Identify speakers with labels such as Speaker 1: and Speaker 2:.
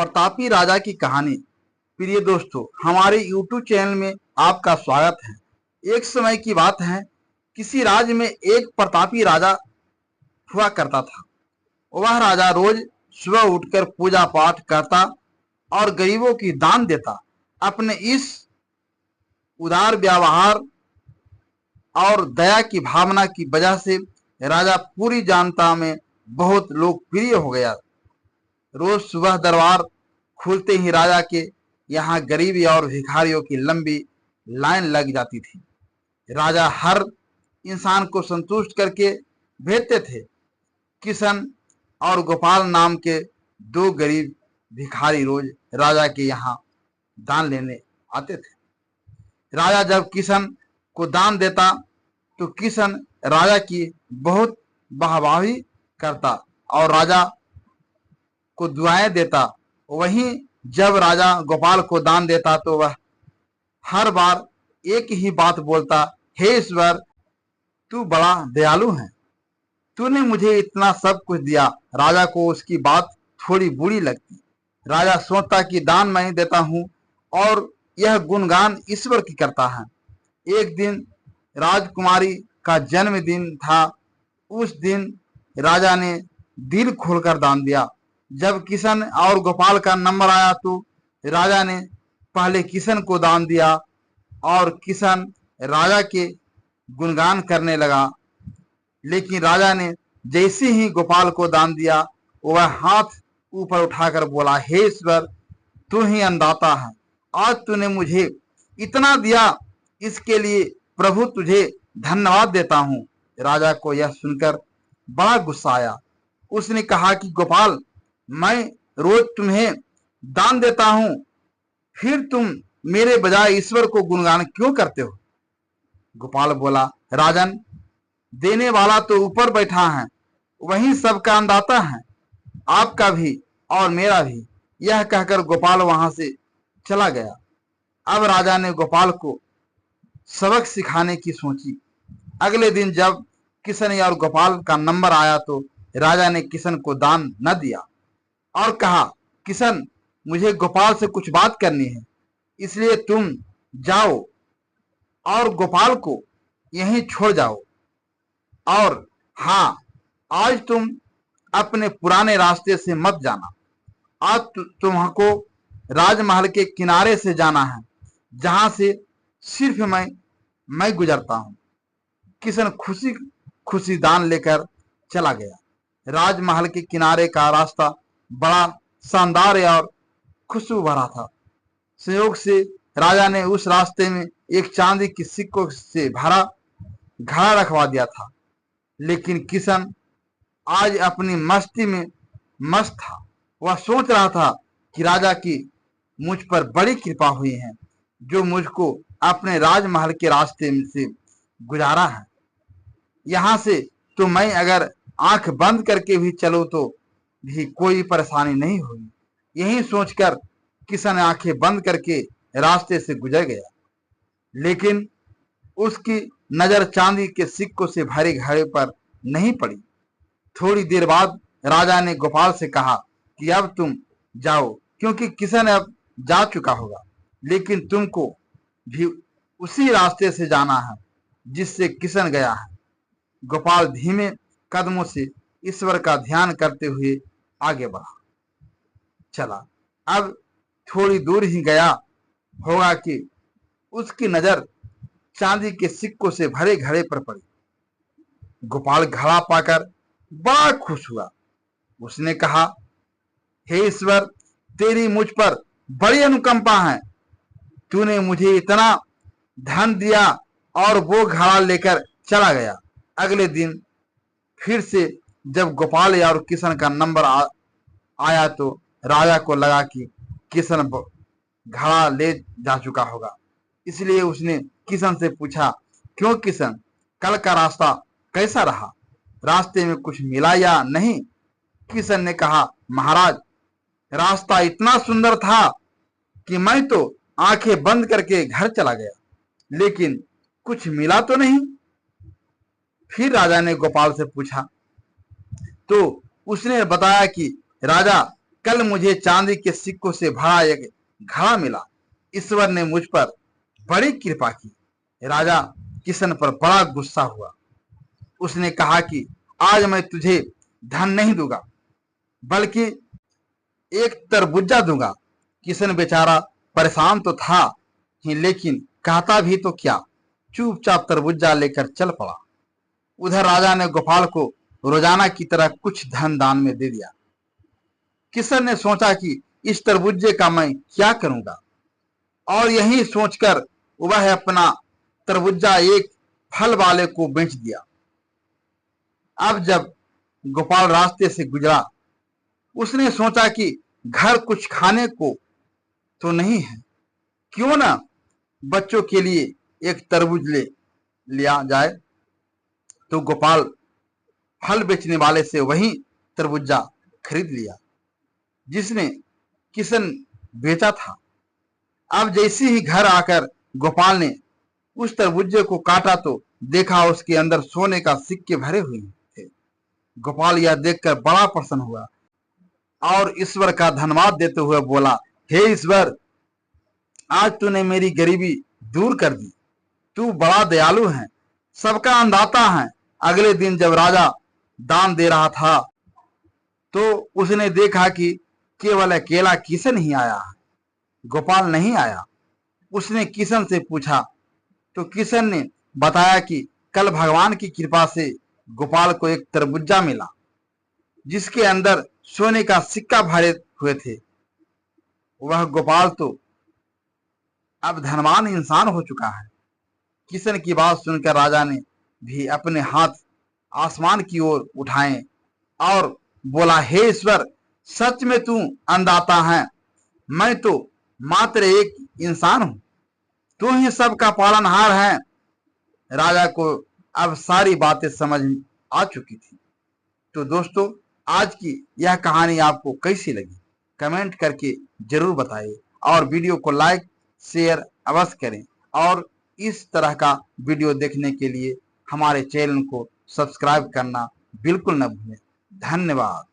Speaker 1: प्रतापी राजा की कहानी। प्रिय दोस्तों, हमारे YouTube चैनल में आपका स्वागत है। एक समय की बात है, किसी राज्य में एक प्रतापी राजा हुआ करता था। वह राजा रोज सुबह उठकर पूजा पाठ करता और गरीबों की दान देता। अपने इस उदार व्यवहार और दया की भावना की वजह से राजा पूरी जनता में बहुत लोकप्रिय हो गया। रोज सुबह दरबार खुलते ही राजा के यहाँ गरीब और भिखारियों की लंबी लाइन लग जाती थी। राजा हर इंसान को संतुष्ट करके भेजते थे। किशन और गोपाल नाम के दो गरीब भिखारी रोज राजा के यहाँ दान लेने आते थे। राजा जब किशन को दान देता तो किशन राजा की बहुत वाहवाही करता और राजा को दुआएं देता। वहीं जब राजा गोपाल को दान देता तो वह हर बार एक ही बात बोलता, हे ईश्वर, तू बड़ा दयालु है, तूने मुझे इतना सब कुछ दिया। राजा को उसकी बात थोड़ी बुरी लगती। राजा सोचता कि दान मैं देता हूं और यह गुणगान ईश्वर की करता है। एक दिन राजकुमारी का जन्मदिन था। उस दिन राजा ने दिल खोलकर दान दिया। जब किशन और गोपाल का नंबर आया तो राजा ने पहले किशन को दान दिया और किशन राजा के गुणगान करने लगा। लेकिन राजा ने जैसे ही गोपाल को दान दिया, वह हाथ ऊपर उठाकर बोला, हे ईश्वर, तू ही अन्नदाता है। आज तूने मुझे इतना दिया, इसके लिए प्रभु तुझे धन्यवाद देता हूँ। राजा को यह सुनकर बड़ा गुस्सा आया। उसने कहा कि गोपाल, मैं रोज तुम्हें दान देता हूँ, फिर तुम मेरे बजाय ईश्वर को गुणगान क्यों करते हो? गोपाल बोला, राजन, देने वाला तो ऊपर बैठा है, वही सबका अन्नदाता है, आपका भी और मेरा भी। यह कहकर गोपाल वहां से चला गया। अब राजा ने गोपाल को सबक सिखाने की सोची। अगले दिन जब किशन और गोपाल का नंबर आया तो राजा ने किशन को दान न दिया और कहा, किशन, मुझे गोपाल से कुछ बात करनी है, इसलिए तुम जाओ और गोपाल को यहीं छोड़ जाओ। और हाँ, आज तुम अपने पुराने रास्ते से मत जाना। आज तुमको राजमहल के किनारे से जाना है, जहां से सिर्फ मैं गुजरता हूं। किशन खुशी खुशी दान लेकर चला गया। राजमहल के किनारे का रास्ता बड़ा शानदार और खुशबू भरा था। संयोग से राजा ने उस रास्ते में एक चांदी की सिक्कों से भरा घड़ा रखवा दिया था। लेकिन किशन आज अपनी मस्ती में मस्त था। वह सोच रहा था कि राजा की मुझ पर बड़ी कृपा हुई है, जो मुझको अपने राजमहल के रास्ते से गुजारा है। यहां से तो मैं अगर आंख बंद करके भी चलूं तो भी कोई परेशानी नहीं होगी। यही सोचकर किशन आंखें बंद करके रास्ते से गुजर गया। लेकिन उसकी नजर चांदी के सिक्कों से भरे घड़े पर नहीं पड़ी। थोड़ी देर बाद राजा ने गोपाल से कहा कि अब तुम जाओ, क्योंकि किशन अब जा चुका होगा। लेकिन तुमको भी उसी रास्ते से जाना है जिससे किशन गया है। गोपाल धीमे कदमों से ईश्वर का ध्यान करते हुए आगे बढ़ा चला। अब थोड़ी दूर ही गया होगा कि उसकी नजर चांदी के सिक्कों से भरे घड़े पर पड़ी। गोपाल घड़ा पाकर बड़ा खुश हुआ। उसने कहा, हे ईश्वर, तेरी मुझ पर बड़ी अनुकंपा है। तूने मुझे इतना धन दिया और वो घड़ा लेकर चला गया। अगले दिन फिर से जब गोपाल और किशन का नंबर आया तो राजा को लगा कि किशन घड़ा ले जा चुका होगा। इसलिए उसने किशन से पूछा, क्यों किशन, कल का रास्ता कैसा रहा? रास्ते में कुछ मिला या नहीं? किशन ने कहा, महाराज, रास्ता इतना सुंदर था कि मैं तो आंखें बंद करके घर चला गया, लेकिन कुछ मिला तो नहीं। फिर राजा ने गोपाल से पूछा तो उसने बताया कि राजा, कल मुझे चांदी के सिक्कों से भरा एक घड़ा मिला। ईश्वर ने मुझ पर बड़ी कृपा की। राजा किशन पर बड़ा गुस्सा हुआ। उसने कहा कि आज मैं तुझे धन नहीं दूंगा, बल्कि एक तरबूजा दूंगा। किशन बेचारा परेशान तो था ही, लेकिन कहता भी तो क्या, चुपचाप तरबूजा लेकर चल पड़ा। उधर राजा ने गोपाल को रोजाना की तरह कुछ धन दान में दे दिया। किशन ने सोचा कि इस तरबूजे का मैं क्या करूंगा, और यही सोचकर वह अपना तरबूजा एक फल वाले को बेच दिया। अब जब गोपाल रास्ते से गुजरा, उसने सोचा कि घर कुछ खाने को तो नहीं है, क्यों ना बच्चों के लिए एक तरबूज ले लिया जाए। तो गोपाल फल बेचने वाले से वही तरबूजा खरीद लिया जिसने किशन बेचा था। अब जैसे ही घर आकर गोपाल ने उस तरबूजे को काटा तो देखा उसके अंदर सोने का सिक्के भरे हुए थे। गोपाल यह देखकर बड़ा प्रसन्न हुआ और ईश्वर का धन्यवाद देते हुए बोला, हे ईश्वर, आज तूने मेरी गरीबी दूर कर दी। तू बड़ा दयालु है, सबका अन्नदाता है। अगले दिन जब राजा दान दे रहा था तो उसने देखा कि केवल अकेला किशन ही आया है, गोपाल नहीं आया। उसने किशन से पूछा तो किशन ने बताया कि कल भगवान की कृपा से गोपाल को एक तरबूजा मिला जिसके अंदर सोने का सिक्का भरे हुए थे। वह गोपाल तो अब धनवान इंसान हो चुका है। किशन की बात सुनकर राजा ने भी अपने हाथ आसमान की ओर उठाए और बोला, हे ईश्वर, सच में तू अन्नदाता है, मैं तो मात्र एक इंसान हूं, तू ही सबका पालनहार है। राजा को अब सारी बातें समझ आ चुकी थी। तो दोस्तों, आज की यह कहानी आपको कैसी लगी कमेंट करके जरूर बताइए, और वीडियो को लाइक शेयर अवश्य करें, और इस तरह का वीडियो देखने के लिए हमारे चैनल को सब्सक्राइब करना बिल्कुल न भूलें। धन्यवाद।